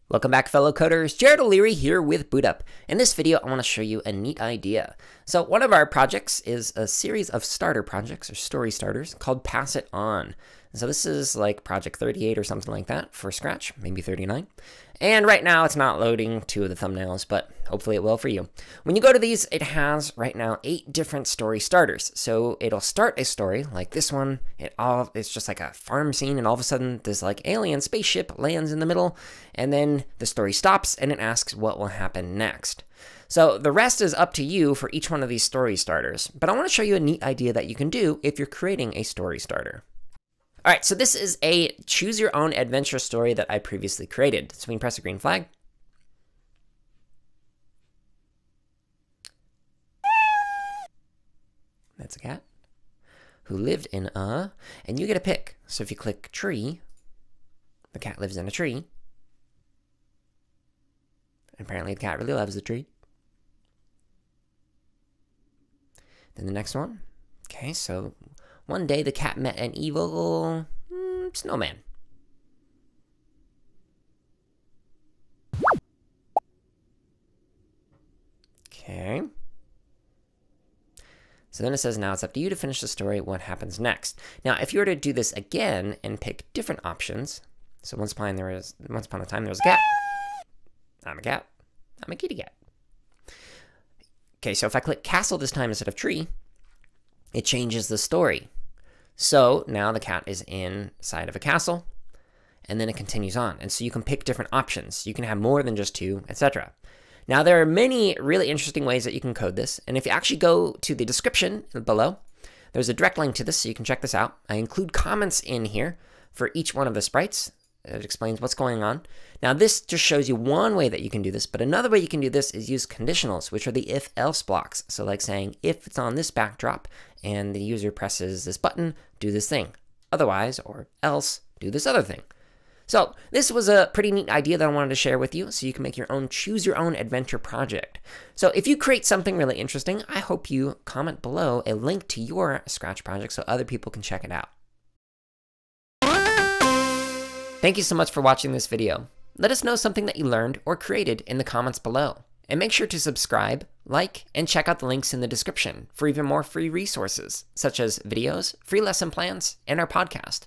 Welcome back, fellow coders. Jared O'Leary here with BootUp. In this video, I want to show you a neat idea. So one of our projects is a series of starter projects or story starters called Pass It On. And so this is like project 38 or something like that for Scratch, maybe 39. And right now it's not loading two of the thumbnails, but hopefully it will for you. When you go to these, it has right now 8 different story starters. So it'll start a story like this one. It's just like a farm scene, and all of a sudden this like alien spaceship lands in the middle, and then the story stops and it asks what will happen next. So the rest is up to you for each one of these story starters, but I want to show you a neat idea that you can do if you're creating a story starter. All right, so this is a choose your own adventure story that I previously created. So we can press a green flag. That's a cat who lived in a, and you get a pick. So if you click tree, the cat lives in a tree. Apparently the cat really loves the tree. Then the next one. Okay, so one day the cat met an evil snowman. Okay. So then it says, now it's up to you to finish the story. What happens next? Now, if you were to do this again and pick different options. So once upon a time there was a cat. I'm a cat. I'm a kitty cat. Okay, so if I click castle this time instead of tree, it changes the story. So now the cat is inside of a castle, and then it continues on. And so you can pick different options. You can have more than just 2, etc. Now there are many really interesting ways that you can code this. And if you actually go to the description below, there's a direct link to this, so you can check this out. I include comments in here for each one of the sprites. It explains what's going on. Now this just shows you one way that you can do this, but another way you can do this is use conditionals, which are the if-else blocks. So like saying, if it's on this backdrop and the user presses this button, do this thing. Otherwise, or else, do this other thing. So this was a pretty neat idea that I wanted to share with you, so you can make your own choose your own adventure project. So if you create something really interesting, I hope you comment below a link to your Scratch project so other people can check it out. Thank you so much for watching this video. Let us know something that you learned or created in the comments below. And make sure to subscribe, like, and check out the links in the description for even more free resources, such as videos, free lesson plans, and our podcast.